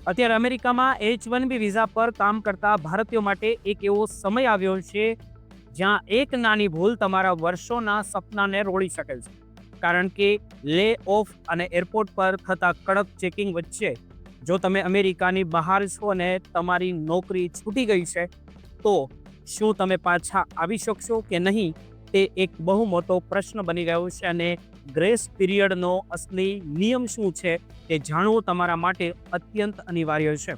અત્યારે અમેરિકામાં H1B visa પર કામ કરતા ભારતીયો માટે એક એવો સમય આવ્યો છે જ્યાં એક નાની ભૂલ તમારા વર્ષોના સપનાને રોળી શકે છે. કારણ કે લે ઓફ અને એરપોર્ટ પર થતા કડક ચેકિંગ વચ્ચે જો તમે અમેરિકાની બહાર છો અને તમારી નોકરી છૂટી ગઈ છે તો શું તમે પાછા આવી શકશો કે નહીં, તે એક બહુ મોટો પ્રશ્ન બની ગયો છે. અને ગ્રેસ પીરિયડનો અસલી નિયમ શું છે તે જાણવું તમારા માટે અત્યંત અનિવાર્ય છે.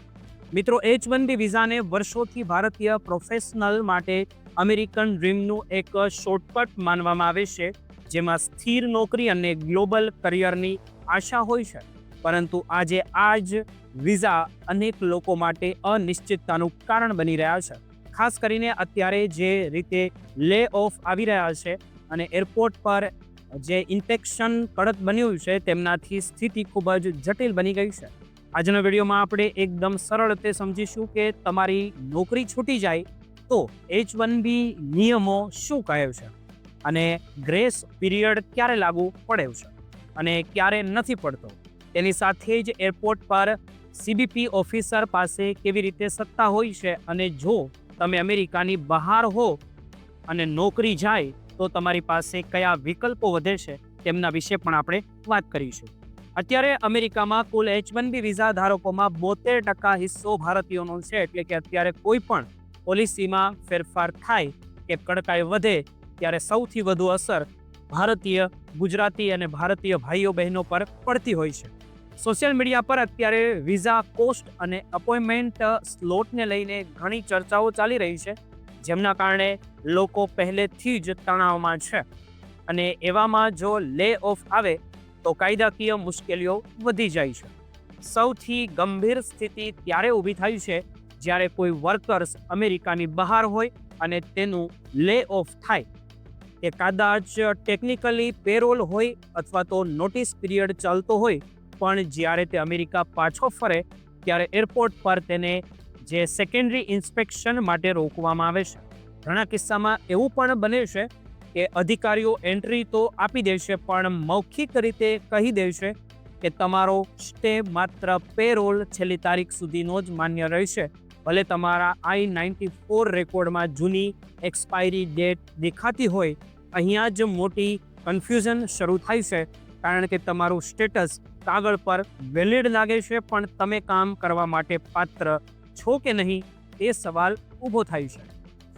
મિત્રો, H1B વિઝાને વર્ષોથી ભારતીય પ્રોફેશનલ માટે અમેરિકન ડ્રીમનું એક શોર્ટકટ માનવામાં આવે છે, જેમાં સ્થિર નોકરી અને ગ્લોબલ કરિયરની આશા હોય છે. પરંતુ આજે આ જ વિઝા અનેક લોકો માટે અનિશ્ચિતતાનું કારણ બની રહ્યા છે. ખાસ કરીને અત્યારે જે રીતે લે ઓફ આવી રહ્યા છે અને એરપોર્ટ પર જે ઇન્સ્પેક્શન કડક બન્યું છે તેમનાથી સ્થિતિ ખૂબ જ જટિલ બની ગઈ છે. આજના વિડીયોમાં આપણે એકદમ સરળ રીતે સમજીશું કે તમારી નોકરી છૂટી જાય તો H1B નિયમો શું કહે છે અને ગ્રેસ પીરિયડ ક્યારે લાગુ પડે છે અને ક્યારે નથી પડતો. તેની સાથે જ એરપોર્ટ પર CBP ઓફિસર પાસે કેવી રીતે સત્તા હોય છે અને જો તમે અમેરિકાની બહાર હો અને નોકરી જાય તો તમારી પાસે કયા વિકલ્પો વધે છે તેમના વિશે પણ આપણે વાત કરીશું. અત્યારે અમેરિકામાં કુલ H1B વિઝા ધારકોમાં 72% હિસ્સો ભારતીયોનો છે. એટલે કે અત્યારે કોઈ પણ પોલિસીમાં ફેરફાર થાય કે કડકાઈ વધે ત્યારે સૌથી વધુ અસર ભારતીય, ગુજરાતી અને ભારતીય ભાઈઓ બહેનો પર પડતી હોય છે. સોશિયલ મીડિયા પર અત્યારે વિઝા કોસ્ટ અને અપોઇન્ટમેન્ટ સ્લોટને લઈને ઘણી ચર્ચાઓ ચાલી રહી છે, જેમના કારણે લોકો પહેલેથી જ તણાવમાં છે. અને એવામાં જો લે ઓફ આવે તો કાયદાકીય મુશ્કેલીઓ વધી જાય છે. સૌથી ગંભીર સ્થિતિ ત્યારે ઊભી થાય છે જ્યારે કોઈ વર્કર્સ અમેરિકાની બહાર હોય અને તેનું લે ઓફ થાય. એ કદાચ ટેકનિકલી પેરોલ હોય અથવા તો નોટિસ પીરિયડ ચાલતો હોય, પણ જ્યારે તે અમેરિકા પાછો ફરે ત્યારે એરપોર્ટ પર તેને જે સેકન્ડરી ઇન્સ્પેક્શન માટે રોકવામાં આવે છે. ઘણા કિસ્સામાં એવું પણ બને છે કે અધિકારીઓ એન્ટ્રી તો આપી દેશે પણ મૌખિક રીતે કહી દેશે કે તમારો સ્ટે માત્ર પેરોલ છેલ્લી તારીખ સુધીનો જ માન્ય રહેશે. ભલે તમારા I-94 રેકોર્ડમાં જૂની એક્સપાયરી ડેટ દેખાતી હોય. અહીંયા જ મોટી કન્ફ્યુઝન શરૂ થાય છે, કારણ કે તમારું સ્ટેટસ કાગળ પર વેલિડ લાગે છે પણ તમે કામ કરવા માટે પાત્ર છો કે નહીં તે સવાલ ઊભો થાય છે.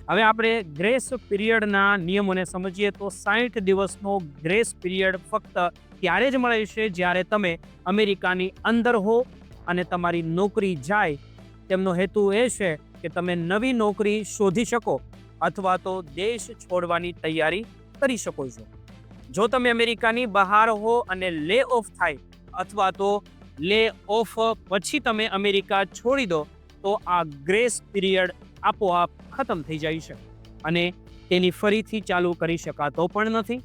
હવે આપણે ગ્રેસ પીરિયડના નિયમોને સમજીએ તો 60 દિવસનો ગ્રેસ પીરિયડ ફક્ત ત્યારે જ મળે છે જ્યારે તમે અમેરિકાની અંદર હો અને તમારી નોકરી જાય. તેમનો હેતુ એ છે કે તમે નવી નોકરી શોધી શકો અથવા તો દેશ છોડવાની તૈયારી કરી શકો છો. જો તમે અમેરિકાની બહાર હો અને લે ઓફ થાય અથવા તો લે ઓફ પછી તમે અમેરિકા છોડી દો તો આ ગ્રેસ પીરિયડ આપોઆપ ખતમ થઈ જાય છે અને તેની ફરીથી ચાલુ કરી શકાતો પણ નથી.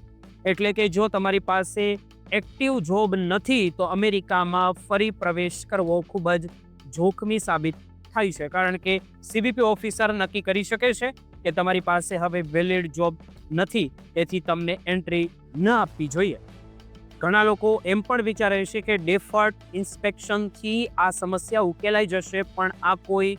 એટલે કે જો તમારી પાસે એક્ટિવ જોબ નથી તો અમેરિકામાં ફરી પ્રવેશ કરવો ખૂબ જ જોખમી સાબિત થાય છે, કારણ કે CBP ઓફિસર નક્કી કરી શકે છે કે તમારી પાસે હવે વેલિડ જોબ નથી, તેથી તમને એન્ટ્રી ન આપવી જોઈએ. ઘણા લોકો એમ પણ વિચારે છે કે ડેફર્ડ ઇન્સ્પેક્શનથી આ સમસ્યા ઉકેલાઈ જશે, પણ આ કોઈ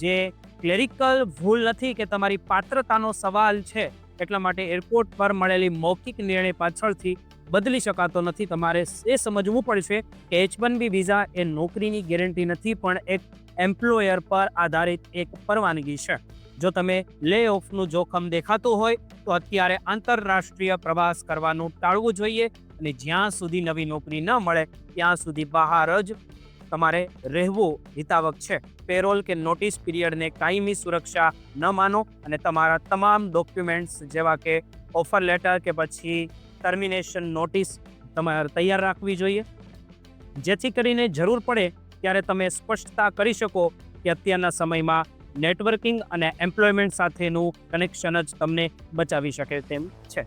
જે ક્લેરિકલ ભૂલ નથી કે તમારી પાત્રતાનો સવાલ છે. એટલા માટે એરપોર્ટ પર મળેલી મૌખિક નિર્ણય પાછળથી બદલી શકાતો નથી. તમારે એ સમજવું પડશે કે H1B વિઝા એ નોકરીની ગેરંટી નથી, પણ એક એમ્પ્લોયર પર આધારિત એક પરવાનગી છે. જો તમે લે ઓફનું જોખમ દેખાતું હોય તો અત્યારે આંતરરાષ્ટ્રીય પ્રવાસ કરવાનું ટાળવું જોઈએ અને જ્યાં સુધી નવી નોકરી ન મળે ત્યાં સુધી બહાર જ તમારે રહેવું હિતાવક છે. પેરોલ કે નોટિસ પીરિયડને કાયમી સુરક્ષા ન માનો અને તમારા તમામ ડોક્યુમેન્ટ્સ જેવા કે ઓફર લેટર કે પછી ટર્મિનેશન નોટિસ તમારે તૈયાર રાખવી જોઈએ, જેથી કરીને જરૂર પડે ત્યારે તમે સ્પષ્ટતા કરી શકો કે અત્યારના સમયમાં નેટવર્કિંગ અને એમ્પ્લોયમેન્ટ સાથેનું કનેક્શન જ તમને બચાવી શકે તેમ છે.